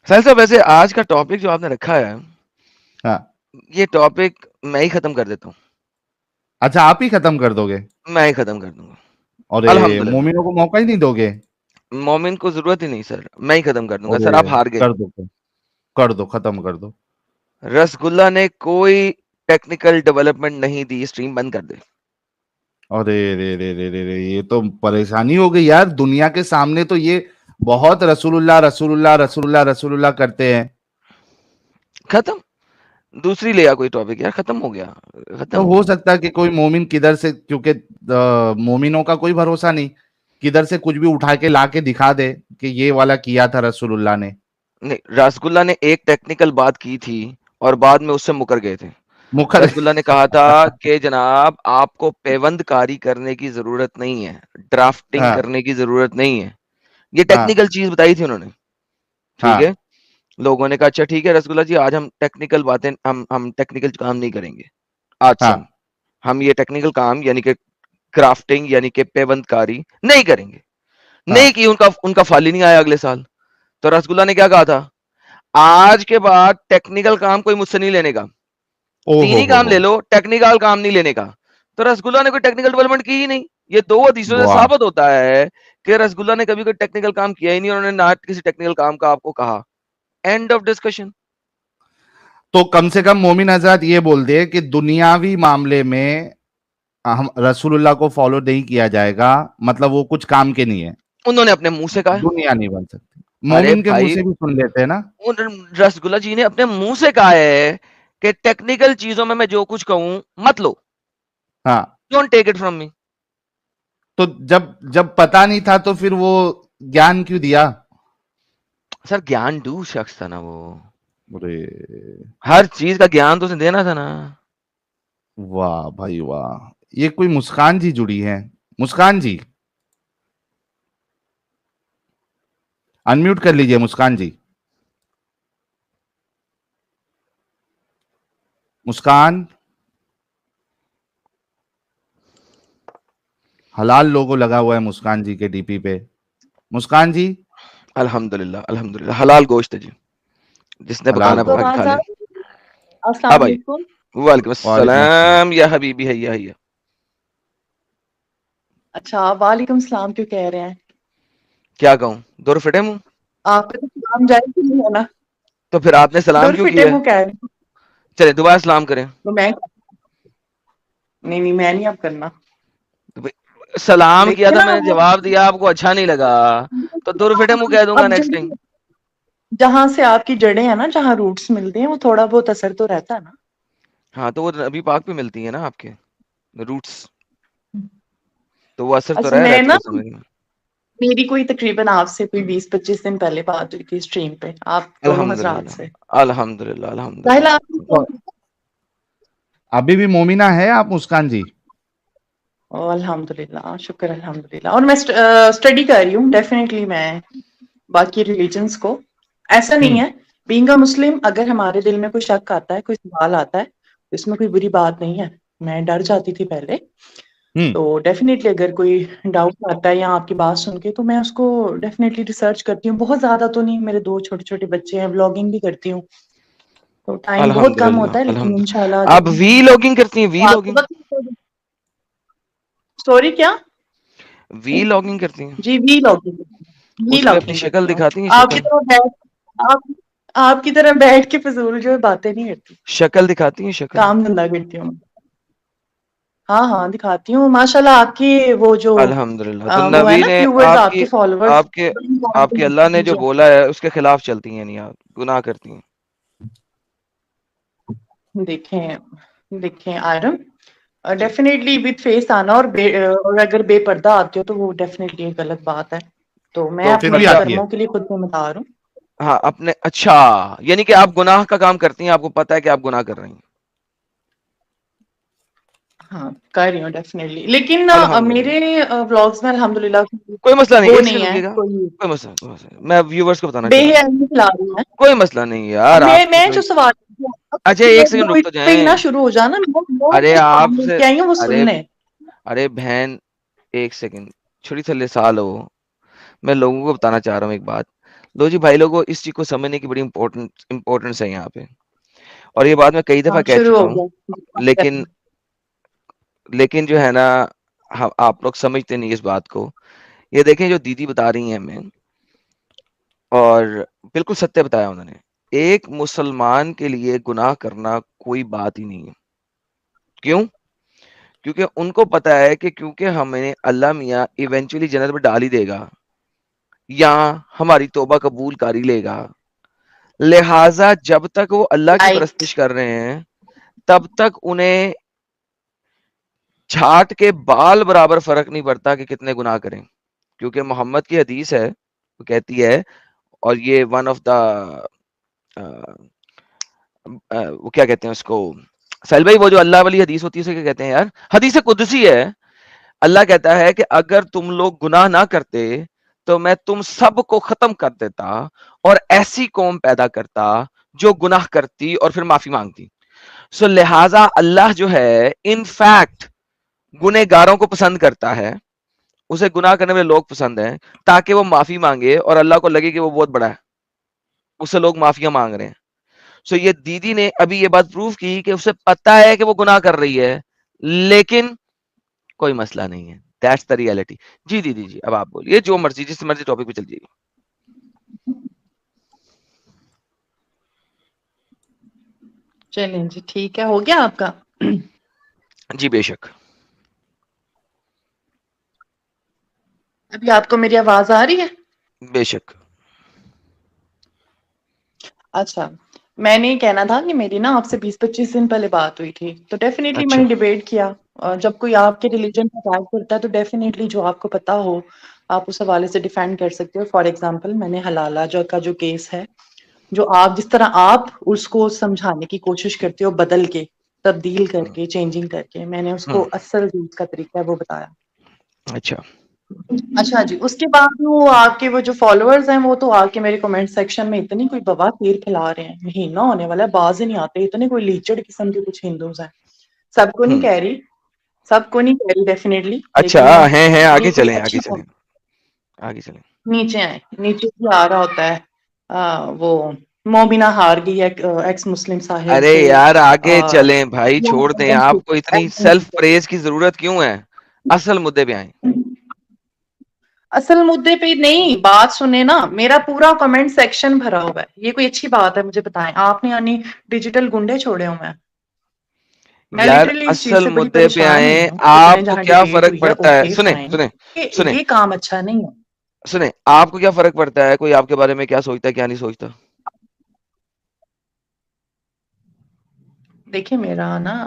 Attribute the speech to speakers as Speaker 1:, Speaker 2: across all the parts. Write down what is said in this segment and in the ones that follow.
Speaker 1: ساحل صاحب ویسے آج کا ٹاپک جو آپ نے رکھا ہے
Speaker 2: ہاں
Speaker 1: یہ ٹاپک میں ہی ختم کر دیتا ہوں.
Speaker 2: اچھا آپ ہی ختم کر دو گے؟
Speaker 1: میں ہی ختم کر دوں گا.
Speaker 2: اور
Speaker 1: الحمدللہ
Speaker 2: مومنوں کو موقع ہی نہیں دو گے؟
Speaker 1: مومن کو ضرورت ہی نہیں سر, میں ہی ختم کر دوں گا.
Speaker 2: اور
Speaker 1: سر آپ ہار گئے.
Speaker 2: کر دو کر دو ختم کر دو.
Speaker 1: رسگلہ نے کوئی ٹیکنیکل ڈیولپمنٹ نہیں دی, اسٹریم بند کر دے.
Speaker 2: ارے رے رے رے رے رے یہ تو پریشانی ہو گئی یار. دنیا کے سامنے تو یہ بہت رسول اللہ رسول اللہ رسول اللہ رسول اللہ کرتے ہیں.
Speaker 1: ختم. دوسری لیا کوئی ٹاپک یار, ختم ہو گیا. ختم ہو
Speaker 2: ہو
Speaker 1: گیا.
Speaker 2: سکتا ہے کہ کوئی مومن کدھر سے, کیونکہ مومنوں کا کوئی بھروسہ نہیں, کدھر سے کچھ بھی اٹھا کے لا کے دکھا دے کہ یہ والا کیا تھا رسول اللہ نے.
Speaker 1: نہیں, رسگلہ نے ایک ٹیکنیکل بات کی تھی اور بعد میں اس سے مکر گئے تھے.
Speaker 2: مکھر
Speaker 1: رسگلہ نے کہا تھا کہ جناب آپ کو پیوند کاری کرنے کی ضرورت نہیں ہے, ڈرافٹنگ
Speaker 2: ہاں
Speaker 1: کرنے کی ضرورت نہیں ہے. یہ
Speaker 2: ہاں
Speaker 1: ٹیکنیکل چیز بتائی تھی انہوں نے.
Speaker 2: ہاں
Speaker 1: ٹھیک ہے, لوگوں نے کہا اچھا ٹھیک ہے رسگلہ جی آج ہم ٹیکنیکل باتیں ہم ٹیکنیکل کام نہیں کریں گے آج سے.
Speaker 2: ہاں
Speaker 1: ہم یہ ٹیکنیکل کام یعنی کہ کرافٹنگ یعنی کہ پیوند کاری نہیں کریں گے.
Speaker 2: ہاں
Speaker 1: نہیں کی, ان کا فال ہی نہیں آیا اگلے سال. تو رسگلہ نے کیا کہا تھا, آج کے بعد ٹیکنیکل کام کوئی مجھ سے نہیں لینے کا,
Speaker 2: او
Speaker 1: تین ہی کام
Speaker 2: ہو
Speaker 1: لے لو, ٹیکنیکل کام نہیں لینے کا. تو رسگلہ نے کوئی ٹیکنیکل ڈیولپمنٹ کی ہی نہیں. یہ دو حدیثوں سے
Speaker 2: واہ.
Speaker 1: ثابت ہوتا ہے کہ رسگلہ نے کبھی کوئی ٹیکنیکل کام کیا ہی نہیں, اور انہوں نے نہ کسی ٹیکنیکل کام کا آپ کو کہا. And of discussion.
Speaker 2: تو کم سے کم مومن حضرات یہ بول دے کہ دنیاوی معاملے میں ہم رسول اللہ کو فالو نہیں کیا جائے گا, مطلب وہ کچھ کام کے نہیں ہے.
Speaker 1: انہوں نے اپنے منہ سے کہا.
Speaker 2: دنیا نہیں بن سکتی.
Speaker 1: ارے
Speaker 2: مومن کے منہ
Speaker 1: بھائی,
Speaker 2: سے بھی سن لیتے ہیں نا.
Speaker 1: رسگلہ جی نے اپنے منہ سے کہا ہے کہ ٹیکنیکل چیزوں میں جو کچھ کہوں مت لو.
Speaker 2: ہاں
Speaker 1: don't take it from me.
Speaker 2: تو جب پتا نہیں تھا تو پھر وہ گیان کیوں دیا؟
Speaker 1: سر گیان ڈو شخص تھا نا وہ,
Speaker 2: ارے
Speaker 1: ہر چیز کا گیان تو اسے دینا تھا نا.
Speaker 2: واہ بھائی واہ. یہ کوئی مسکان جی جڑی ہے. مسکان جی انمیوٹ کر لیجئے. مسکان جی, مسکان. حلال لوگو لگا ہوا ہے مسکان جی کے ڈی پی پہ. مسکان جی
Speaker 1: الحمدللہ الحمدللہ حلال گوشت ہے جی, جس نے
Speaker 2: حلال
Speaker 1: پکانا پکا کے
Speaker 2: گوشت.
Speaker 1: کھا لے. ہاں
Speaker 3: السلام
Speaker 1: بھائی,
Speaker 3: علیکم.
Speaker 1: وعلیکم
Speaker 2: وعلیکم السلام.
Speaker 1: السلام یا حبیبی حیا حیا.
Speaker 3: اچھا آپ وعلیکم السلام کیوں کہہ رہے ہیں؟
Speaker 1: کیا کہوں, دور فٹے منہ.
Speaker 3: آپ کا تو سلام جائز ہی نہیں ہے نا.
Speaker 1: تو پھر آپ نے سلام
Speaker 3: دور
Speaker 1: کیوں
Speaker 3: پھٹے
Speaker 1: کیا ہے؟
Speaker 3: منہ کہہ رہے ہیں.
Speaker 1: چلے دوبارہ سلام کریں.
Speaker 3: تو میں نہیں میں نہیں اب کرنا.
Speaker 1: سلام کیا
Speaker 3: دیکھیں
Speaker 1: تھا
Speaker 3: نا
Speaker 1: میں نے,
Speaker 3: وہ
Speaker 1: جواب دیا, آپ کو اچھا نہیں لگا تو دور فٹے منہ کہہ دوں گا
Speaker 3: اب
Speaker 1: نیکسٹ ٹائم.
Speaker 3: جہاں سے آپ کی جڑیں ہیں نا, جہاں روٹس ملتے ہیں, وہ تھوڑا بہت اثر تو رہتا ہے نا.
Speaker 1: ہاں تو وہ نبی پاک پہ ملتی ہے نا آپ کے روٹس, تو وہ اثر تو
Speaker 3: اچھا میں
Speaker 1: رہتا
Speaker 3: نا,
Speaker 1: ہے سمجھ میں.
Speaker 3: میری کوئی تقریباً آپ سے کوئی 20-25 دن پہلے بات ہوئی تھی اسٹریم پہ, آپ دونوں حضرات
Speaker 1: الحمدللہ
Speaker 3: سے.
Speaker 1: الحمدللہ
Speaker 3: ساحل
Speaker 1: الحمدللہ.
Speaker 3: آپ کی کون سی؟
Speaker 2: ابھی بھی مومنہ ہے آپ مسکان جی؟
Speaker 3: الحمدللہ شکر الحمدللہ. اور میں اسٹڈی کر رہی ہوں ڈیفینیٹلی. میں باقی ریلیجنس کو ایسا نہیں ہے, بینگ اے مسلم اگر ہمارے دل میں کوئی شک آتا ہے, کوئی سوال آتا ہے, اس میں کوئی بری بات نہیں ہے. میں ڈر جاتی تھی پہلے, تو ڈیفینیٹلی اگر کوئی ڈاؤٹ آتا ہے یا آپ کی بات سن کے, تو میں اس کو ڈیفینیٹلی ریسرچ کرتی ہوں. بہت زیادہ تو نہیں, میرے 2 چھوٹے چھوٹے بچے ہیں, بلاگنگ بھی کرتی ہوں, تو ٹائم بہت کم
Speaker 1: الحمدللہ
Speaker 3: ہوتا ہے, لیکن انشاءاللہ
Speaker 1: الحمدللہ. آپ
Speaker 3: جب
Speaker 1: وی لاگنگ کرتی ہیں؟ وی لاگنگ,
Speaker 3: سوری کیا؟
Speaker 1: وی لاگنگ کرتی ہیں؟
Speaker 3: جی وی لاگنگ, وی
Speaker 1: اس پہ اپنی
Speaker 3: لاگنگ
Speaker 1: شکل
Speaker 3: کرتی ہوں.
Speaker 1: دکھاتی ہیں؟
Speaker 3: آپ کی
Speaker 1: شکل
Speaker 3: طرح آپ کی طرح بیٹھ کے فضول جو ہے باتیں نہیں کرتی,
Speaker 1: شکل دکھاتی ہیں؟ شکل
Speaker 3: کام دھندا کرتی ہوں. ہاں ہاں دکھاتی ہوں. ماشاء اللہ آپ کی وہ جو
Speaker 1: الحمدللہ. تو
Speaker 3: وہ ہے
Speaker 1: نبی
Speaker 3: نا
Speaker 1: نے
Speaker 3: ویورز, آپ کے فالوورز,
Speaker 1: آپ کے اللہ نے جو بولا ہے اس کے خلاف چلتی ہیں, نہیں آپ گناہ کرتی ہیں.
Speaker 3: دیکھیں آئرن, ڈیفینیٹلی وتھ فیس آنا, اور اگر بے پردہ آتے ہو تو وہ ڈیفینیٹلی ایک غلط بات ہے. تو میں
Speaker 1: تو
Speaker 2: پھر
Speaker 3: اپنے
Speaker 2: بھی آتی ہے.
Speaker 3: کرموں کے لیے خود ذمہ دار ہوں.
Speaker 1: ہاں اپنے, اچھا یعنی کہ آپ گناہ کا کام کرتی ہیں, آپ کو پتا ہے کہ آپ گناہ کر رہی ہیں.
Speaker 3: ہاں کر رہی ہوں ڈیفینیٹلی, لیکن
Speaker 1: الحمدللہ.
Speaker 3: میرے ولاگس میں الحمدللہ
Speaker 1: کوئی مسئلہ نہیں,
Speaker 3: وہ
Speaker 1: ایک سیکنڈ
Speaker 3: نہیں ہے
Speaker 1: رکیے گا,
Speaker 3: کوئی
Speaker 1: کوئی مسئلہ میں ویورز کو بتانا
Speaker 3: بے
Speaker 1: چاہ رہا ہوں.
Speaker 3: حیائی کھلا رہی ہوں.
Speaker 1: کوئی مسئلہ نہیں یار, آپ کی
Speaker 3: میں
Speaker 1: کوئی.
Speaker 3: جو سوال
Speaker 1: اچھا ایک سیکنڈ رک تو
Speaker 3: پہ ہی
Speaker 1: جائیں.
Speaker 3: نہ شروع ہو جانا,
Speaker 1: ارے آپ سے,
Speaker 3: کیا ہوں وہ
Speaker 1: ارے
Speaker 3: سننے.
Speaker 1: ارے بہن ایک سیکنڈ, چھوٹی تھلے سال ہو, میں لوگوں کو بتانا چاہ رہا ہوں ایک بات. لو جی بھائی لوگوں اس چیز کو سمجھنے کی بڑی امپورٹنس ہے یہاں پہ, اور یہ بات میں کئی دفعہ
Speaker 3: ہاں
Speaker 1: کہہ
Speaker 3: شروع
Speaker 1: چکا
Speaker 3: ہو
Speaker 1: ہوں,
Speaker 3: گیا.
Speaker 1: لیکن جو ہے نا آپ لوگ سمجھتے نہیں اس بات کو. یہ دیکھیں جو دیدی بتا رہی ہیں ہمیں, اور بالکل ستیہ بتایا انہوں نے, ایک مسلمان کے لیے گناہ کرنا کوئی بات ہی نہیں ہے. کیوں؟ کیونکہ ان کو پتا ہے کہ کیونکہ ہمیں اللہ میاں ایونچولی جنت میں ڈال ہی دے گا, یا ہماری توبہ قبول کر ہی لے گا, لہذا جب تک وہ اللہ کی
Speaker 3: رائٹ.
Speaker 1: پرستش کر رہے ہیں تب تک انہیں چھاٹ کے بال برابر فرق نہیں پڑتا کہ کتنے گناہ کریں. کیونکہ محمد کی حدیث ہے, وہ کہتی ہے, اور یہ ون آف دا وہ کیا کہتے ہیں اس کو سہیل بھائی, وہ جو اللہ والی حدیث ہوتی ہے اسے کیا کہتے ہیں یار, حدیث قدسی ہے. اللہ کہتا ہے کہ اگر تم لوگ گناہ نہ کرتے تو میں تم سب کو ختم کر دیتا اور ایسی قوم پیدا کرتا جو گناہ کرتی اور پھر معافی مانگتی. سو لہذا اللہ جو ہے ان فیکٹ گنہگاروں کو پسند کرتا ہے, اسے گناہ کرنے والے لوگ پسند ہیں, تاکہ وہ معافی مانگے اور اللہ کو لگے کہ وہ بہت بڑا ہے, اس سے لوگ معافیاں مانگ رہے ہیں. سو یہ دیدی نے ابھی یہ بات پروف کی کہ اسے پتا ہے کہ وہ گناہ کر رہی ہے, لیکن کوئی مسئلہ نہیں ہے. That's the reality. جی دیدی جی, اب آپ بولیے جو مرضی, جس مرضی ٹاپک پہ چل جائیے.
Speaker 3: چلیں جی ٹھیک ہے, ہو گیا آپ کا.
Speaker 1: جی بے شک.
Speaker 3: ابھی آپ کو میری آواز آ رہی ہے؟
Speaker 1: بے شک.
Speaker 3: اچھا, میں نے یہ کہنا تھا کہ میری نا آپ سے 20-25 دن پہلے بات ہوئی تھی, تو ڈیفینیٹلی میں
Speaker 1: اچھا.
Speaker 3: نے ڈیبیٹ کیا. اور جب کوئی آپ کے ریلیجن کا اٹیک کرتا ہے تو ڈیفینیٹلی جو آپ کو پتا ہو آپ اس حوالے سے ڈیفینڈ کر سکتے ہو. فار ایگزامپل میں نے حلالہ جو کیس ہے, جو آپ جس طرح آپ اس کو سمجھانے کی کوشش کرتے ہو بدل کے, تبدیل کر کے, چینجنگ کر کے, میں نے اس
Speaker 1: ہوں,
Speaker 3: کو اصل چیز کا طریقہ ہے وہ بتایا.
Speaker 1: اچھا.
Speaker 3: اچھا جی, اس کے بعد وہ آپ کے وہ جو فالوورز ہیں وہ تو آ کے میرے کمنٹ سیکشن میں اتنی کوئی بواتیر پھیلا رہے ہیں, مہینہ ہونے والا ہے, باز ہی نہیں آتے, اتنے کوئی لیچڑ قسم کے کچھ ہندوز ہیں. سب کو نہیں
Speaker 1: ہوں,
Speaker 3: کہہ رہی, سب کو نہیں کہہ رہی ڈیفینیٹلی,
Speaker 1: اچھا.
Speaker 3: لیکن
Speaker 1: ہیں
Speaker 3: یہ
Speaker 1: آگے
Speaker 3: کوئی
Speaker 1: چلیں, آگے
Speaker 3: اچھی
Speaker 1: چلیں, آگے چلیں.
Speaker 3: نیچے آئے, نیچے سے آ رہا ہوتا ہے وہ مومنہ ہار گئی ہے ایکس مسلم صاحب
Speaker 1: ارے
Speaker 3: جو
Speaker 1: یار آگے چلیں بھائی, چھوڑ دیں. آپ کو اتنی سیلف پریز کی ضرورت کیوں ہے؟ اصل مدے پہ آئیں.
Speaker 3: اصل مدے پہ نہیں, بات سنیں نا, میرا پورا کمنٹ سیکشن بھرا ہوا ہے. یہ کوئی اچھی بات ہے؟ مجھے بتائیں, آپ نے یعنی ڈیجیٹل گنڈے چھوڑے ہوئے ہیں. میں
Speaker 1: یار
Speaker 3: لٹرلی اس چیز
Speaker 1: اصل
Speaker 3: سے بڑی
Speaker 1: مدے پہ
Speaker 3: پریشان ہوئی
Speaker 1: آئیں,
Speaker 3: ہوں کہ میں
Speaker 1: آپ کو
Speaker 3: جہاں
Speaker 1: کیا
Speaker 3: ڈیبیٹ
Speaker 1: فرق
Speaker 3: ہوئی ہے
Speaker 1: پڑتا ہے؟
Speaker 3: اوکے
Speaker 1: سنیں
Speaker 3: فائن,
Speaker 1: سنیں سنیں
Speaker 3: یہ کام اچھا نہیں ہے.
Speaker 1: سنیں, آپ کو کیا فرق پڑتا ہے کوئی آپ کے بارے میں کیا سوچتا ہے کیا نہیں سوچتا؟
Speaker 3: دیکھیں میرا نا,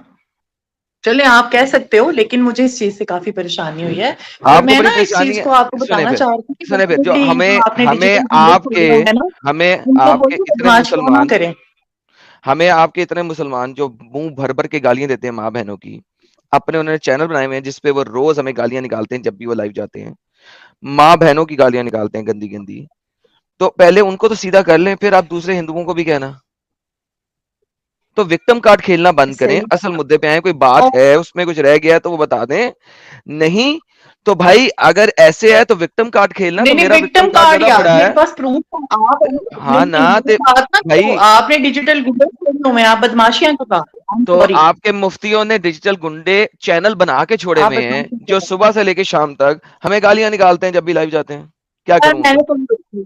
Speaker 3: چلیں آپ کہہ سکتے ہو, لیکن مجھے اس چیز سے کافی پریشانی ہوئی ہے. اور
Speaker 1: آپ کو
Speaker 3: میں
Speaker 1: بڑی
Speaker 3: نا اس
Speaker 1: پریشانی
Speaker 3: چیز
Speaker 1: ہے.
Speaker 3: کو آپ کو
Speaker 1: سنیں
Speaker 3: بتانا
Speaker 1: پھر,
Speaker 3: چاہ رہی ہوں کہ
Speaker 1: سنیں پھر, جو
Speaker 3: definitely جو آپ نے
Speaker 1: ہمیں
Speaker 3: ڈیجیٹل گنڈے
Speaker 1: آپ کے
Speaker 3: چھوڑے ہوئے ہیں نا,
Speaker 1: ہمیں
Speaker 3: ان کو
Speaker 1: آپ کے
Speaker 3: بولو
Speaker 1: اتنے
Speaker 3: بدماشیاں نہ
Speaker 1: مسلمان
Speaker 3: کریں.
Speaker 1: ہمیں آپ کے اتنے مسلمان جو منہ بھر بھر کے گالیاں دیتے ہیں ماں بہنوں کی, اپنے انہوں نے چینل بنائے ہوئے ہیں جس پہ وہ روز ہمیں گالیاں نکالتے ہیں جب بھی وہ لائیو جاتے ہیں, ماں بہنوں کی گالیاں نکالتے ہیں گندی گندی. تو پہلے ان کو تو سیدھا کر لیں, پھر آپ دوسرے ہندوؤں کو بھی کہنا. تو وکٹم کارڈ کھیلنا بند کریں,
Speaker 3: صحیح
Speaker 1: اصل
Speaker 3: بات.
Speaker 1: مدے پہ آئیں. کوئی بات
Speaker 3: اور
Speaker 1: ہے اس میں کچھ رہ گیا تو وہ بتا دیں, نہیں تو بھائی اگر ایسے ہے تو وکٹم کارڈ کھیلنا, تو
Speaker 3: نہیں
Speaker 1: میرا وکٹم
Speaker 3: وکٹم
Speaker 1: کارڈ
Speaker 3: کارڈ
Speaker 1: زیادہ
Speaker 3: یار
Speaker 1: بڑا ہے.
Speaker 3: میرے پاس پروف ہے. آپ
Speaker 1: ہاں نا
Speaker 3: میری بات نا
Speaker 1: بھائی,
Speaker 3: کرو, آپ نے ڈیجیٹل گنڈے چھوڑے ہوئے ہیں, آپ بدماشیاں کروا.
Speaker 1: تو آپ کے مفتیوں نے ڈیجیٹل گنڈے چینل بنا کے چھوڑے
Speaker 3: آپ
Speaker 1: ہوئے ہیں
Speaker 3: بدماشی
Speaker 1: جو
Speaker 3: کروا.
Speaker 1: صبح سے لے کے شام تک ہمیں گالیاں نکالتے ہیں جب بھی لائیو جاتے ہیں. کیا
Speaker 3: یار
Speaker 1: کروں ان
Speaker 3: میں
Speaker 1: کا؟
Speaker 3: نے تو نہیں دیکھی,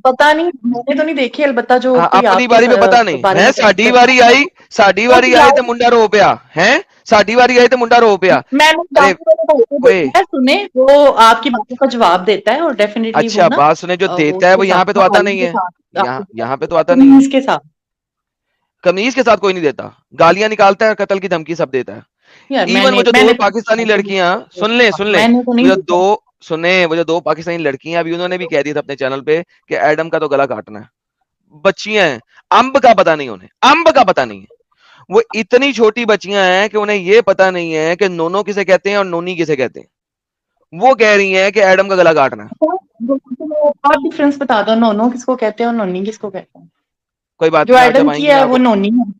Speaker 3: پتا نہیں, میں نے تو نہیں دیکھی, البتہ جو
Speaker 1: ہاں,
Speaker 3: کوئی
Speaker 1: اپنی
Speaker 3: آپ کے
Speaker 1: باری پہ پتا نہیں
Speaker 3: بارے
Speaker 1: ہے.
Speaker 3: میں
Speaker 1: ساڈی
Speaker 3: کرتا
Speaker 1: واری آئی, ساڈی
Speaker 3: وہ
Speaker 1: واری آئی تو منڈا رو پیا ہے, ساڈی واری آئی تو منڈا رو پیا.
Speaker 3: میں نے
Speaker 1: ارے
Speaker 3: باقی والے بھائی کو
Speaker 1: اوئے,
Speaker 3: دیکھا ہے, سنے وہ آپ کی باتوں کا جواب دیتا ہے, اور ڈیفینیٹلی وہ
Speaker 1: اچھا
Speaker 3: نا
Speaker 1: بات سنیں, جو
Speaker 3: وہ
Speaker 1: دیتا
Speaker 3: اس
Speaker 1: ہے
Speaker 3: کے
Speaker 1: وہ یہاں پہ
Speaker 3: ساتھ
Speaker 1: تو آتا
Speaker 3: محالی
Speaker 1: نہیں
Speaker 3: کے
Speaker 1: ہے.
Speaker 3: ساتھ
Speaker 1: یہاں پہ تو آتا نہیں ہے.
Speaker 3: تمیز کے ساتھ.
Speaker 1: قمیض کے ساتھ کوئی نہیں دیتا, گالیاں نکالتا ہے, قتل کی دھمکی سب دیتا ہے.
Speaker 3: یار
Speaker 1: ایون وہ جو
Speaker 3: میں
Speaker 1: دو
Speaker 3: نے
Speaker 1: پاکستانی لڑکیاں, سن لیں سن لیں,
Speaker 3: میں نے تو
Speaker 1: وہ
Speaker 3: نہیں
Speaker 1: جو
Speaker 3: دیکھا.
Speaker 1: دو سنیں, وہ جو دو پاکستانی لڑکیاں, ابھی انہوں نے بھی کہہ دیا تھا اپنے چینل پہ کہ ایڈم کا تو گلا کاٹنا ہے. بچیاں ہیں, امب کا پتا نہیں انہیں, امب کا پتا نہیں ہے. وہ اتنی چھوٹی بچیاں ہیں کہ انہیں یہ پتا نہیں ہے کہ نونو کسے کہتے ہیں اور نونی کسے کہتے ہیں. وہ کہہ رہی ہیں کہ ایڈم کا گلا کاٹنا ہے.
Speaker 3: آپ ڈفرینس بتا دو, نونو کس کو کہتے ہیں اور نونی کس کو کہتے ہیں.
Speaker 1: کوئی بات
Speaker 3: جو
Speaker 1: نہیں, آپ جب
Speaker 3: ایڈم
Speaker 1: آئیں
Speaker 3: کی
Speaker 1: گی میں
Speaker 3: ہے
Speaker 1: آپ
Speaker 3: وہ
Speaker 1: کو,
Speaker 3: نونی ہے,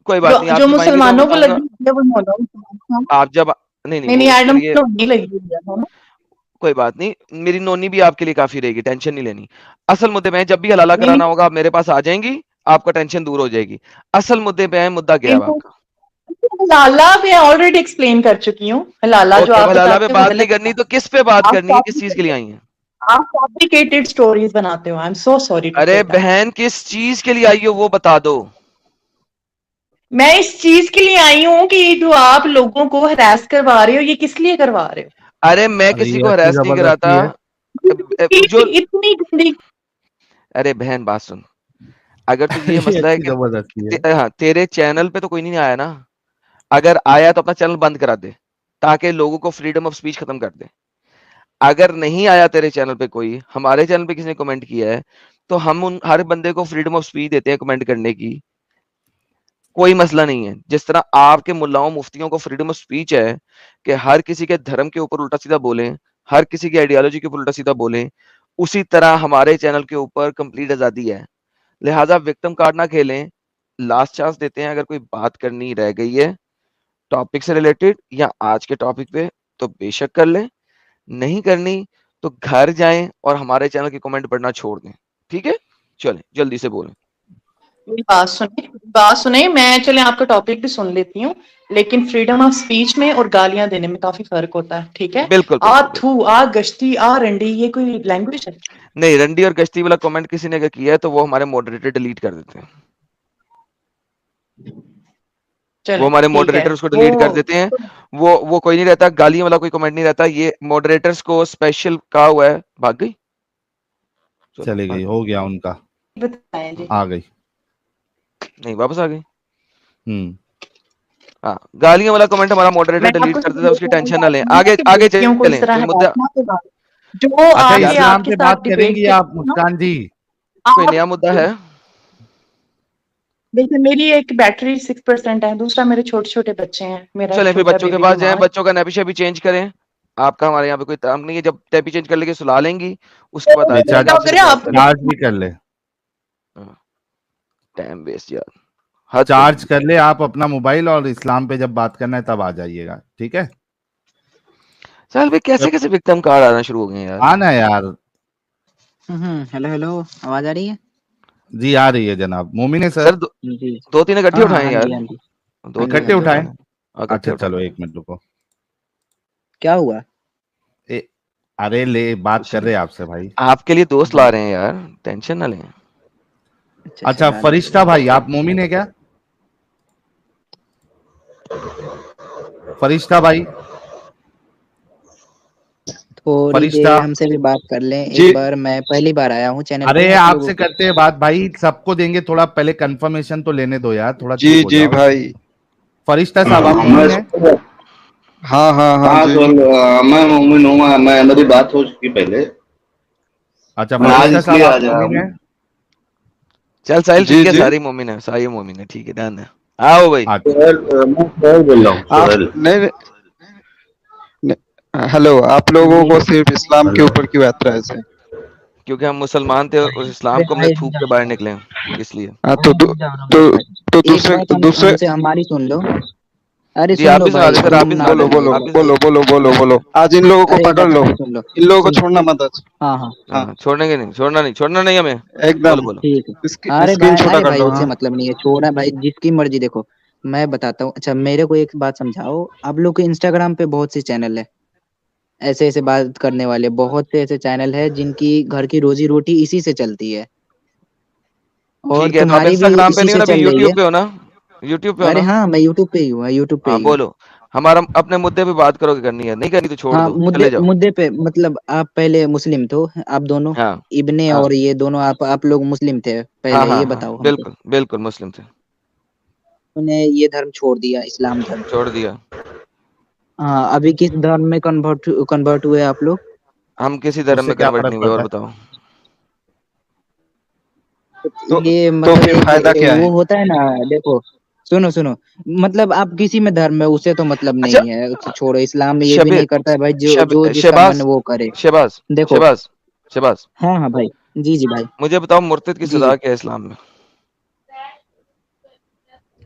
Speaker 1: کوئی بات نہیں, آپ
Speaker 3: جو
Speaker 1: جب آئیں گی تو میں
Speaker 3: مسلمانوں کو
Speaker 1: بتاؤں گا.
Speaker 3: لگی ہے وہ نونو ہے.
Speaker 1: آپ جب نہیں نہیں
Speaker 3: نہیں
Speaker 1: وہ
Speaker 3: ایڈم
Speaker 1: چلیے,
Speaker 3: کو نونی لگی ہوئی ہے.
Speaker 1: کوئی بات نہیں, میری نونی بھی آپ کے لیے کافی رہے گی, ٹینشن نہیں لینی. اصل مدے میں جب بھی حلالہ کرانا ہوگا آپ میرے پاس آ جائیں گی, آپ کا ٹینشن دور ہو جائے گی. اصل مدے پہ مدعا کیا ہے آپ کا؟
Speaker 3: حلالہ میں آلریڈی ایکسپلین کر چکی ہوں. حلالہ جو
Speaker 1: اوکے,
Speaker 3: آپ
Speaker 1: حلالہ پہ
Speaker 3: بتاتے ہو وہ
Speaker 1: بات نہیں
Speaker 3: غلط
Speaker 1: کرنی
Speaker 3: ہے.
Speaker 1: تو کس پہ بات
Speaker 3: آپ
Speaker 1: کرنی ہے, کس چیز کے لیے آئی ہیں؟
Speaker 3: آپ فیبریکیٹڈ سٹوریز بناتے ہو. I am so sorry to
Speaker 1: ارے
Speaker 3: سے دیٹ.
Speaker 1: بہن کس چیز کے لیے آئی ہو وہ بتا دو.
Speaker 3: میں اس چیز کے لیے آئی ہوں کہ یہ جو آپ لوگوں کو ہراس کروا رہے ہو یہ کس لیے کروا رہے ہو؟
Speaker 1: ارے میں
Speaker 2: ارے
Speaker 1: کسی
Speaker 2: یہ
Speaker 1: کو
Speaker 2: اچھی
Speaker 1: ہراس نہیں کراتا.
Speaker 2: زبردستی ہے.
Speaker 1: جو
Speaker 3: اتنی گندی.
Speaker 1: ارے بہن بات سن, اگر تجھے یہ
Speaker 2: یہ
Speaker 1: مسئلہ ہے
Speaker 2: اچھی زبردستی ہے.
Speaker 1: کہ ہاں تیرے چینل پہ تو کوئی نہیں آیا نا, اگر آیا تو اپنا چینل بند کرا دے تاکہ لوگوں کو فریڈم آف سپیچ ختم کر دے. اگر نہیں آیا تیرے چینل پہ کوئی, ہمارے چینل پہ کسی نے کمنٹ کیا ہے تو ہم ان ہر بندے کو فریڈم آف سپیچ دیتے ہیں کمنٹ کرنے کی, کوئی مسئلہ نہیں ہے. جس طرح آپ کے ملاؤں مفتیوں کو فریڈم آف سپیچ ہے کہ ہر کسی کے دھرم کے اوپر الٹا سیدھا بولیں, ہر کسی کی آئیڈیالوجی کے اوپر الٹا سیدھا بولیں, اسی طرح ہمارے چینل کے اوپر کمپلیٹ آزادی ہے. لہٰذا وکٹم کارڈ نہ کھیلیں, لاسٹ چانس دیتے ہیں. اگر کوئی بات کرنی رہ گئی ہے ٹاپک سے ریلیٹڈ یا آج کے ٹاپک پہ تو بے شک کر لیں, نہیں کرنی تو گھر جائیں اور ہمارے چینل کے کمنٹ پڑھنا چھوڑ دیں. ٹھیک ہے, چلیں جلدی سے بولیں.
Speaker 3: میری بات سنیں. میں چلیں آپ کا ٹاپک بھی سن لیتی ہوں, لیکن فریڈم آف سپیچ میں اور گالیاں دینے میں کافی فرق ہوتا ہے. ٹھیک ہے,
Speaker 1: بالکل
Speaker 3: آ
Speaker 1: بالکل بالکل.
Speaker 3: تھو آ گشتی آ رنڈی یہ کوئی لینگویج ہے؟
Speaker 1: نہیں, رنڈی اور گشتی والا کمنٹ کسی نے اگر کیا ہے تو وہ ہمارے ماڈریٹر ڈیلیٹ کر دیتے ہیں. وہ
Speaker 3: چلیں
Speaker 1: ہمارے
Speaker 3: ٹھیک ہے.
Speaker 1: ماڈریٹر اس کو
Speaker 3: وہ
Speaker 1: ڈیلیٹ کر دیتے ہیں. وہ کوئی نہیں رہتا, گالیاں والا کوئی کمنٹ نہیں رہتا. یہ ماڈریٹرز کو اسپیشل کہا ہوا ہے. بھاگ گئی, چلو
Speaker 2: چلے گئی,
Speaker 1: بھاگ
Speaker 2: ہو گیا ان کا,
Speaker 3: بتائیں جی.
Speaker 2: آ گئی.
Speaker 1: نہیں واپس آ گئی.
Speaker 2: ہوں.
Speaker 1: ہاں, گالیاں والا کمنٹ ہمارا ماڈریٹر
Speaker 3: میں آپ
Speaker 1: ڈیلیٹ
Speaker 3: کو
Speaker 1: کر دیتا ہے, اس کی ٹینشن نہ لیں. آگے
Speaker 3: کہ
Speaker 1: آگے
Speaker 3: بیٹیوں کو اس
Speaker 1: چلیں,
Speaker 3: طرح
Speaker 1: جو مدعا
Speaker 3: ہراسنا کے بعد جو
Speaker 2: اچھا,
Speaker 3: آ کے
Speaker 1: یار
Speaker 3: آپ
Speaker 2: اسلام
Speaker 3: کے
Speaker 2: پہ
Speaker 3: ساتھ
Speaker 2: بات کریں
Speaker 3: ڈبیٹ
Speaker 2: گی
Speaker 3: کے
Speaker 2: آپ مسکان جی؟
Speaker 1: کوئی نیا مدعا ہے؟
Speaker 3: دیکھیں میری ایک بیٹری 6% ہے, دوسرا میرے چھوٹے چھوٹے بچے ہیں, میرا ایک
Speaker 1: چلیں پھر
Speaker 3: چھوٹا
Speaker 1: بچوں کے
Speaker 3: بیبی
Speaker 1: پاس جائیں,
Speaker 3: بیمار.
Speaker 1: بچوں کا نیپی شیپی چینج کریں. آپ کا ہمارے یہاں پہ کوئی کام نہیں ہے. جب نیپی چینج کر لے کے سلا لیں گی اس کے بعد آ جائیں گے,
Speaker 2: ریچارج
Speaker 1: آپ سے پھر بات کریں
Speaker 2: چارج بھی کر لے,
Speaker 1: گے. ٹائم ویسٹ یار, حد ہو
Speaker 2: چارج
Speaker 1: گئی.
Speaker 2: کر لے آپ اپنا موبائل, اور اسلام پہ جب بات کرنا ہے تب آ جائیے گا. ٹھیک ہے,
Speaker 1: سال بھائی کیسے کیسے وکٹم کارڈ آنا شروع ہو گئے ہیں یار.
Speaker 2: آنا یار.
Speaker 4: ہیلو ہیلو, آواز آ رہی ہے؟
Speaker 2: جی آ رہی ہے جناب. مومن ہے سر,
Speaker 1: سر
Speaker 4: جی.
Speaker 1: دو تین اکٹھے
Speaker 4: ہاں ہاں
Speaker 1: اٹھائیں
Speaker 4: ہاں
Speaker 1: یار,
Speaker 4: جی ہاں جی
Speaker 1: دو
Speaker 4: ہاں
Speaker 1: تین
Speaker 4: جی ہاں
Speaker 2: اکٹھے
Speaker 4: جی.
Speaker 1: اکٹھے
Speaker 2: اٹھائیں.
Speaker 1: اٹھائیں. اکٹھے
Speaker 2: اچھا
Speaker 1: اٹھائیں.
Speaker 2: چلو ایک منٹ رکو.
Speaker 4: کیا ہوا؟
Speaker 2: ارے لے بات
Speaker 1: کچھ
Speaker 2: کر
Speaker 1: نہیں,
Speaker 2: رہے آپ سے بھائی.
Speaker 1: آپ کے لیے دوست
Speaker 4: جی.
Speaker 1: لا رہے ہیں یار, ٹینشن نہ لیں.
Speaker 4: اچھا
Speaker 2: اچھا,
Speaker 4: ڈالو.
Speaker 2: فرشتہ بھائی آپ مومن ہے کیا؟ فرشتہ بھائی,
Speaker 4: تھوڑی
Speaker 2: فرشتہ.
Speaker 4: دیر ہم سے بھی بات کر لیں
Speaker 5: جی
Speaker 4: ایک بار. میں پہلی بار آیا ہوں چینل پہ
Speaker 2: ارے
Speaker 4: آپ
Speaker 2: آپ
Speaker 4: لوگوں
Speaker 2: سے
Speaker 4: کے.
Speaker 2: کرتے ہیں بات بھائی, سب کو دیں گے, تھوڑا پہلے کنفرمیشن تو لینے دو یار, تھوڑا
Speaker 5: جی
Speaker 2: چپ ہو
Speaker 5: جی
Speaker 2: جاؤ.
Speaker 5: بھائی.
Speaker 2: فرشتہ صاحب آپ مومن ہیں؟
Speaker 5: ہاں ہاں ہاں
Speaker 6: ہاں
Speaker 5: جی.
Speaker 6: تو میں مومن ہوں, میری بات ہو چکی پہلے.
Speaker 2: اچھا,
Speaker 6: میں آج
Speaker 2: فرشتہ
Speaker 6: اس
Speaker 2: صاحب
Speaker 6: لیے
Speaker 2: آپ
Speaker 6: آ جایا
Speaker 2: مومن
Speaker 6: ہوں.
Speaker 2: ہیں؟
Speaker 1: چل ساحل
Speaker 5: جی
Speaker 1: ٹھیک ہے,
Speaker 5: جی.
Speaker 1: ساری مومن ہے, ساری مومن ہے, ٹھیک ہے, دھیان دیں. آؤ بھائی.
Speaker 2: اچھا
Speaker 6: میں سہیل بول رہا ہوں,
Speaker 5: آپ
Speaker 6: سہیل.
Speaker 5: نہیں ہلو, آپ لوگوں
Speaker 4: جی
Speaker 5: کو صرف اسلام کے
Speaker 6: ہلو.
Speaker 5: اوپر کیوں اعتراض ہے؟
Speaker 1: کیونکہ ہم مسلمان تھے اور اسلام
Speaker 4: ارے
Speaker 1: کو ہم نے
Speaker 4: بھائی
Speaker 1: تھوک کے باہر نکلے ہیں, اس لیے.
Speaker 5: ہاں
Speaker 4: رک جاؤ رک
Speaker 5: تو
Speaker 4: جاؤ بھائی.
Speaker 5: تو
Speaker 4: ایک بات
Speaker 5: دوسرے
Speaker 4: ہم سے ہماری سن لو. ارے
Speaker 1: جی
Speaker 4: سن
Speaker 1: آپ
Speaker 4: لو
Speaker 1: بھی سنا
Speaker 4: بھائی,
Speaker 1: دیں سر, آپ بھی
Speaker 4: تم نہ
Speaker 1: سنا
Speaker 5: بولو
Speaker 1: دیں,
Speaker 4: بولو
Speaker 5: بولو
Speaker 4: ایک
Speaker 1: آپ
Speaker 4: بار.
Speaker 1: بھی
Speaker 5: بولو
Speaker 1: سنا.
Speaker 5: بولو بولو بولو. آج ان لوگوں کو
Speaker 4: ارے
Speaker 5: پکڑ لو,
Speaker 4: بتاتا ہوں, سن لو.
Speaker 5: ان لوگوں کو
Speaker 4: سن.
Speaker 5: چھوڑنا مت آج.
Speaker 4: ہاں ہاں
Speaker 5: ہاں
Speaker 1: چھوڑنے کے نہیں, چھوڑنا نہیں ہمیں.
Speaker 5: ایک
Speaker 1: بولو
Speaker 5: دم.
Speaker 1: بولو.
Speaker 4: ٹھیک ہے. ارے
Speaker 5: اسکرین
Speaker 4: بھائی,
Speaker 5: چھوٹا
Speaker 4: ارے
Speaker 5: کر
Speaker 4: بھائی
Speaker 5: لو.
Speaker 4: اس سے
Speaker 5: ہاں
Speaker 4: مطلب نہیں ہے, چھوڑا بھائی جس کی مرضی. دیکھو میں بتاتا ہوں. اچھا میرے کو ایک بات سمجھاؤ. آپ لوگ کے انسٹاگرام پہ بہت سی چینل ہے ایسے ایسے بات کرنے والے, بہت سے ایسے چینل ہے جن کی گھر کی روزی روٹی اسی سے چلتی ہے, اور
Speaker 1: ٹھیک ہے, تو آپ
Speaker 4: تمہاری بھی
Speaker 1: انسٹاگرام پہ
Speaker 4: اسی
Speaker 1: نہیں ہو
Speaker 4: سے
Speaker 1: نا, ابھی
Speaker 4: چل رہی ہے.
Speaker 1: یوٹیوب پہ ہو نا, یوٹیوب پہ ہو
Speaker 4: ارے
Speaker 1: نا.
Speaker 4: ہاں, میں یوٹیوب پہ ہی ہوں, یوٹیوب پہ
Speaker 1: ہاں
Speaker 4: ہی ہوں.
Speaker 1: بولو, ہمارا اپنے مدعے پہ بات کرو, کہ کرنی ہے, نہیں کرنی تو چھوڑ
Speaker 4: ہاں,
Speaker 1: دو,
Speaker 4: مدے
Speaker 1: چلے جاؤ.
Speaker 4: مدے پہ مطلب آپ پہلے مسلم تو آپ دونوں
Speaker 1: ہاں
Speaker 4: ابن,
Speaker 1: ہاں
Speaker 4: اور یہ دونوں آپ لوگ مسلم تھے
Speaker 1: ہاں
Speaker 4: پہلے,
Speaker 1: ہاں
Speaker 4: یہ
Speaker 1: ہاں,
Speaker 4: بتاؤ ہم کو.
Speaker 1: بالکل بالکل مسلم تھے,
Speaker 4: انہوں نے یہ دھرم چھوڑ دیا, اسلام دھرم.
Speaker 1: چھوڑ دیا.
Speaker 4: ہاں, ابھی کس دھرم میں کنورٹ ہوئے آپ لوگ؟
Speaker 1: ہم کسی
Speaker 2: اس
Speaker 1: دھرم
Speaker 2: سے
Speaker 1: میں
Speaker 2: کیا
Speaker 1: کنورٹ
Speaker 2: فرق
Speaker 1: نہیں ہوئے, اور
Speaker 2: پڑتا ہے؟
Speaker 1: بتاؤ.
Speaker 4: یہ
Speaker 5: تو
Speaker 4: مطلب
Speaker 5: پھر
Speaker 4: ایک
Speaker 5: فائدہ کیا ہے؟
Speaker 4: وہ ہوتا ہے نا, دیکھو سنو, مطلب آپ کسی میں دھرم میں, اسے تو مطلب
Speaker 1: اچھا,
Speaker 4: نہیں ہے, چھوڑو. اسلام میں یہ بھی
Speaker 1: شبیر,
Speaker 4: نہیں کرتا ہے بھائی, جو جس کا من
Speaker 1: شہباز,
Speaker 4: وہ کرے.
Speaker 1: شہباز,
Speaker 4: دیکھو.
Speaker 1: شہباز, شہباز,
Speaker 4: ہاں ہاں بھائی. جی جی بھائی.
Speaker 1: مجھے بتاؤ مرتد کی
Speaker 4: جی جی.
Speaker 1: سزا کیا ہے اسلام میں؟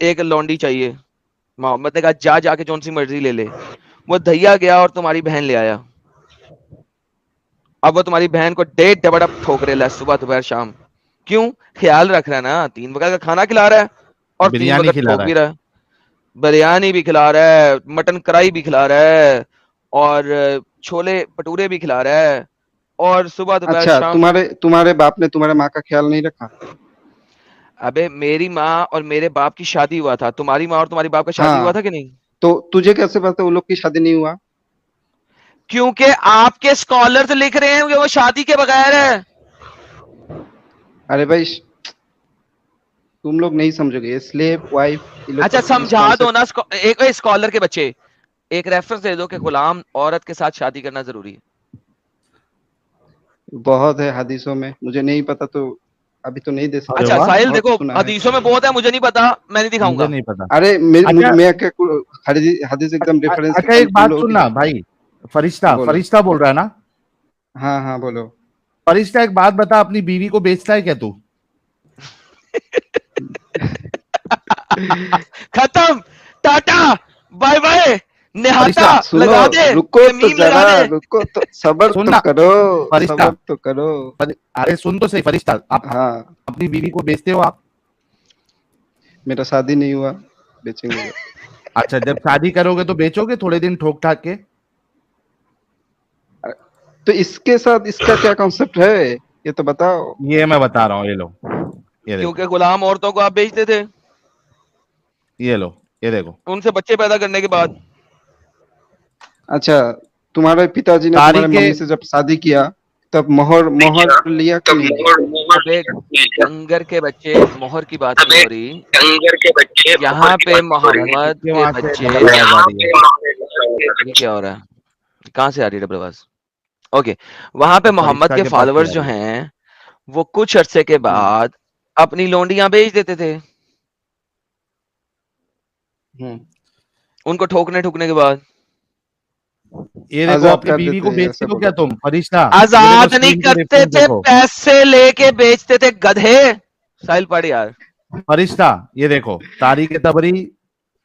Speaker 1: ایک لونڈی چاہیے. محمد نے کہا جا کے جون سی مرضی لے لے. وہ دھیا گیا اور تمہاری بہن لے آیا. اب وہ تمہاری بہن کو ڈیٹ ڈبڑ ٹھوک رہا ہے صبح دوپہر شام. کیوں؟ خیال رکھ رہا ہے نا, 3 وقت کا کھانا کھلا رہا ہے اور 3
Speaker 2: بریانی
Speaker 1: وقت
Speaker 2: کھلا
Speaker 1: ٹھوک
Speaker 2: رہا
Speaker 1: بھی رہا ہے. بریانی بھی کھلا رہا ہے, مٹن کڑائی بھی کھلا رہا ہے, اور چھولے بھٹورے بھی کھلا رہا ہے, اور صبح دوپہر
Speaker 5: اچھا
Speaker 1: شام.
Speaker 5: تمہارے باپ نے تمہارے ماں کا خیال نہیں رکھا؟
Speaker 1: ابے میری ماں اور میرے باپ کی شادی ہوا تھا, تمہاری ماں اور تمہاری باپ کا شادی
Speaker 5: ہاں
Speaker 1: ہوا تھا کہ نہیں؟
Speaker 5: تو تجھے کیسے پتا وہ لوگ کی شادی نہیں ہوا؟
Speaker 1: کیونکہ آپ کے اسکالرز لکھ رہے ہیں کہ وہ شادی کے بغیر ہے.
Speaker 5: ارے بھائی تم لوگ نہیں سمجھو گے, سلیو وائف
Speaker 1: اچھا سمجھا دو نا ایک اسکالر کے بچے, ایک ریفرنس دے دو کہ غلام عورت کے ساتھ شادی کرنا ضروری ہے.
Speaker 5: بہت ہے حدیثوں میں, مجھے نہیں پتا تو ابھی تو نہیں دے سکتا.
Speaker 2: ارے
Speaker 1: اچھا
Speaker 2: واہ,
Speaker 1: ساحل
Speaker 5: بہت
Speaker 1: دیکھو
Speaker 5: سنا ہے.
Speaker 1: حدیثوں میں بہت ہے, مجھے نہیں پتا, میں نہیں دکھاؤں
Speaker 2: مجھے
Speaker 1: گا.
Speaker 2: نہیں پتا.
Speaker 5: ارے
Speaker 2: اچھا
Speaker 5: میں حدیث ایک دم ریفرنس
Speaker 2: اچھا ایک بات سننا بھائی,
Speaker 5: بولو.
Speaker 2: فرشتہ بول رہا ہے نا,
Speaker 5: ہاں بولو.
Speaker 2: فرشتہ ایک بات بتا, اپنی بیوی کو بیچتا ہے کیا تو؟
Speaker 1: ختم, ٹاٹا بائے بائے, نہاتا
Speaker 2: فرشتہ
Speaker 5: سنو,
Speaker 1: لگا دے,
Speaker 5: رکو
Speaker 1: یہ
Speaker 5: تو
Speaker 1: میم لگا
Speaker 5: ذرا,
Speaker 1: دے.
Speaker 5: رکو تو, صبر تو
Speaker 2: سننا
Speaker 5: کرو,
Speaker 2: فرشتہ,
Speaker 5: صبر تو کرو.
Speaker 2: ارے سن تو صحیح فرشتہ, آپ
Speaker 5: ہاں
Speaker 2: اپنی بیوی کو بیچتے ہو آپ؟
Speaker 5: میرا شادی نہیں ہوا, بیچیں گے.
Speaker 2: اچھا جب شادی کرو گے تو بیچو گے تھوڑے دن ٹھوک ٹھاک کے؟
Speaker 5: تو اس کے ساتھ اس کا کیا کانسیپٹ ہے یہ تو بتاؤ.
Speaker 2: یہ میں بتا رہا ہوں, یہ لو, یہ دیکھو,
Speaker 1: کیونکہ غلام عورتوں کو آپ بیچتے تھے,
Speaker 2: یہ لو, یہ دیکھو.
Speaker 1: ان سے بچے پیدا کرنے کے بعد.
Speaker 5: اچھا تمہارے پتا جی نے تمہارے
Speaker 2: تاریخ
Speaker 5: ممی سے جب شادی کیا تب مہر لیا کہ نہیں لیا؟
Speaker 1: ابے ڈنگر کے بچے, مہر کی بات نہیں ہو رہی یہاں پہ. محمد
Speaker 2: کہ
Speaker 1: کے
Speaker 2: وہاں سے
Speaker 1: بچے,
Speaker 2: ڈبل آواز آ رہی ہے.
Speaker 1: یہ کیا ہو رہا ہے, کہاں سے آ رہی ہے ڈبل آواز؟ اوکے, وہاں پہ محمد
Speaker 2: فرشتہ
Speaker 1: کے
Speaker 2: پاس سے
Speaker 1: فالوورز
Speaker 2: آ
Speaker 1: جو
Speaker 2: رہی ہے.
Speaker 1: ہیں وہ کچھ عرصے کے بعد اپنی لونڈیاں بیچ دیتے تھے ان کو ٹھوکنے کے بعد.
Speaker 2: یہ دیکھو,
Speaker 5: آزاد
Speaker 2: اپنی
Speaker 5: کر
Speaker 2: بیوی
Speaker 5: دیتے
Speaker 2: کو
Speaker 5: ہیں, ایسا
Speaker 2: بیچتے ہو
Speaker 5: بولو.
Speaker 2: کیا تم فرشتہ؟ یہ دیکھو
Speaker 1: آزاد نہیں
Speaker 2: اسکرین پہ
Speaker 1: کرتے
Speaker 2: ریفرنس
Speaker 1: تھے,
Speaker 2: دیکھو.
Speaker 1: پیسے لے کے بیچتے تھے گدھے. ساحل پڑھ یار.
Speaker 2: فرشتہ یہ دیکھو, تاریخ تبری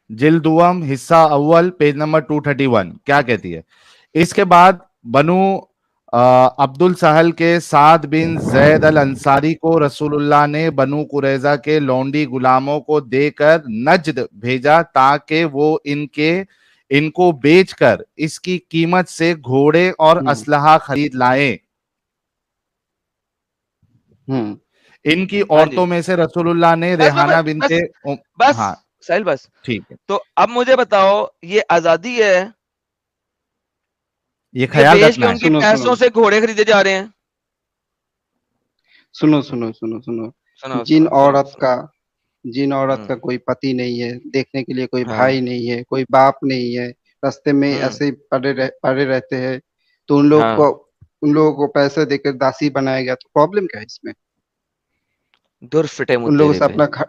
Speaker 2: جلد دوم حصہ اول پیج نمبر 231 کیا کہتی ہے؟ اس کے بعد بنو عبد السہل کے سعد بن زید الانصاری کو رسول اللہ نے بنو قریظہ کے لونڈی غلاموں کو دے کر نجد بھیجا تاکہ وہ ان کو بیچ کر اس کی قیمت سے گھوڑے اور اسلحہ خرید لائیں. ان کی
Speaker 1: ہاں جی,
Speaker 2: عورتوں میں سے رسول اللہ نے
Speaker 1: بس
Speaker 2: ریحانہ
Speaker 1: بس
Speaker 2: بنت,
Speaker 1: بس بس
Speaker 2: ہاں
Speaker 1: ساحل بس.
Speaker 2: ٹھیک ہے,
Speaker 1: تو اب مجھے بتاؤ, یہ آزادی ہے
Speaker 2: یہ
Speaker 1: کہ
Speaker 2: خیال
Speaker 1: بیچ کے
Speaker 2: رکھنا
Speaker 1: ان
Speaker 2: ہے.
Speaker 1: کی
Speaker 5: سنو
Speaker 1: پیسوں سے گھوڑے خریدے جا رہے ہیں؟
Speaker 5: سنو سنو سنو سنو
Speaker 1: سنو
Speaker 5: جن
Speaker 1: سنو سنو,
Speaker 5: عورت کا کوئی پتی نہیں ہے, دیکھنے کے لیے کوئی
Speaker 1: ہاں
Speaker 5: بھائی نہیں ہے, کوئی باپ نہیں ہے, راستے میں ایسے ہی پڑے رہتے ہیں, تو ان
Speaker 1: ہاں,
Speaker 5: لوگوں کو پیسے دے کر داسی بنایا گیا, تو پرابلم کیا ہے اس میں؟
Speaker 1: دور فٹے
Speaker 5: ان لوگوں
Speaker 1: تیرے
Speaker 5: سے
Speaker 1: پہ.
Speaker 5: اپنا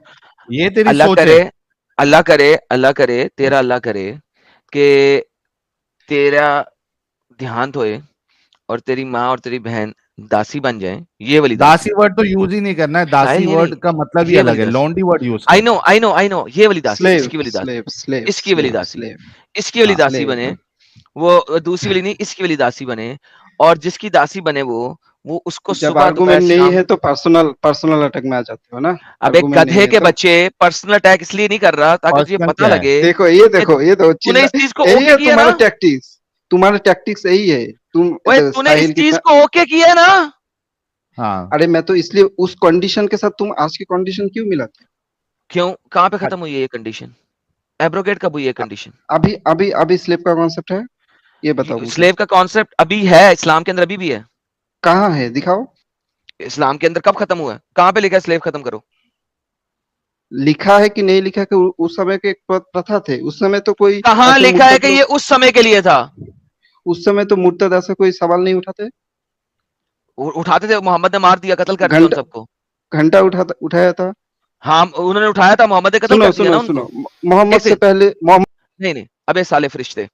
Speaker 2: یہ تیری
Speaker 1: اللہ
Speaker 2: سوچ ہے.
Speaker 1: کرے, اللہ کرے تیرا اللہ کرے کہ تیرا دھیان دھوئے اور تیری ماں اور تیری بہن داسی بن جائیں. یہ والی داسی,
Speaker 2: داسی ورڈ تو یوز ہی نہیں کرنا ہے,
Speaker 1: ساحل
Speaker 2: داسی
Speaker 1: یہ نہیں,
Speaker 2: ورڈ کا مطلب ہی
Speaker 1: یہ
Speaker 2: الگ
Speaker 1: والی
Speaker 2: ہے,
Speaker 1: داسی.
Speaker 2: لونڈی ورڈ یوز
Speaker 1: آئی
Speaker 2: کر.
Speaker 1: نو, یہ والی داسی, اس
Speaker 5: سلیو
Speaker 1: کی والی داسی,
Speaker 5: سلیو سلیو
Speaker 1: اس کی والی
Speaker 5: سلیو
Speaker 1: داسی,
Speaker 5: سلیو
Speaker 1: اس کی والی داسی
Speaker 5: سلیو
Speaker 1: بنے, وہ دوسری والی نہیں, اس کی والی داسی بنے, اور جس کی داسی بنے وہ اس کو
Speaker 5: جب
Speaker 1: صبح دوپہر
Speaker 5: آرگومنٹ نہیں
Speaker 1: شام.
Speaker 5: ہے تو پرسنل اٹیک میں آ جاتے ہو نا.
Speaker 1: اب ایک
Speaker 5: آرگومنٹ نہیں
Speaker 1: گدھے
Speaker 5: ہے
Speaker 1: کے
Speaker 5: تو
Speaker 1: بچے پرسنل اٹیک اس لیے نہیں کر رہا تاکہ تجھے
Speaker 2: پرسنل
Speaker 1: پتا
Speaker 2: کیا ہے؟
Speaker 1: لگے
Speaker 5: دیکھو
Speaker 1: کہ تو نے اس چیز کو
Speaker 5: یہی
Speaker 1: اوکے
Speaker 5: ہے
Speaker 1: کیا نا.
Speaker 5: تمہارا ٹیکٹکس یہی ہے.
Speaker 1: تو نے اس
Speaker 5: ساحل
Speaker 1: چیز
Speaker 5: کتنا,
Speaker 1: کو اوکے کیا نا.
Speaker 2: ہاں
Speaker 5: ارے میں تو اس لیے اس کنڈیشن کے ساتھ تم آج کی کنڈیشن کیوں ملا تھا؟
Speaker 1: کیوں, کہاں پہ ختم ہوئی ہے یہ کنڈیشن؟ ایبروگیٹ کب ہوئی ہے کنڈیشن؟
Speaker 5: ابھی سلیپ کا کانسیپٹ ہے, یہ بتاؤ مجھے.
Speaker 1: سلیو کا کانسیپٹ ابھی ہے, اسلام کے اندر ابھی بھی ہے.
Speaker 5: کہاں ہے دکھاؤ.
Speaker 1: اسلام کے اندر کب ختم ہوا ہے, کہاں پہ لکھا ہے سلیو ختم کرو؟
Speaker 5: لکھا ہے کہ نہیں لکھا کہ اس سمے کے ایک پرتھا تھے, اس سمے تو کوئی
Speaker 1: کہاں
Speaker 5: ایسے
Speaker 1: لکھا ہے
Speaker 5: مرتد
Speaker 1: کہ
Speaker 5: لوگ,
Speaker 1: یہ اس سمے کے لیے تھا؟
Speaker 5: اس سمے تو مرتد ایسا کوئی سوال نہیں اٹھاتے.
Speaker 1: اٹھاتے تھے, محمد نے مار دیا, قتل کر دیا ان سب کو.
Speaker 5: گھنٹہ اٹھایا تھا.
Speaker 1: ہاں انہوں نے اٹھایا تھا, محمد نے قتل
Speaker 5: سنو
Speaker 1: کر دیا نا
Speaker 5: سنو
Speaker 1: ان
Speaker 5: سنو
Speaker 1: کو.
Speaker 5: محمد
Speaker 1: ایک
Speaker 5: سے
Speaker 1: سیکنڈ,
Speaker 5: پہلے
Speaker 1: نہیں, ابے سالے فرشتے,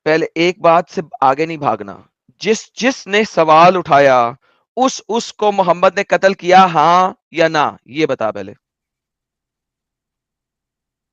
Speaker 1: پہلے ایک بات سے آگے نہیں بھاگنا. جس نے سوال اٹھایا اس کو محمد نے قتل کیا, ہاں یا نہ, یہ بتا پہلے.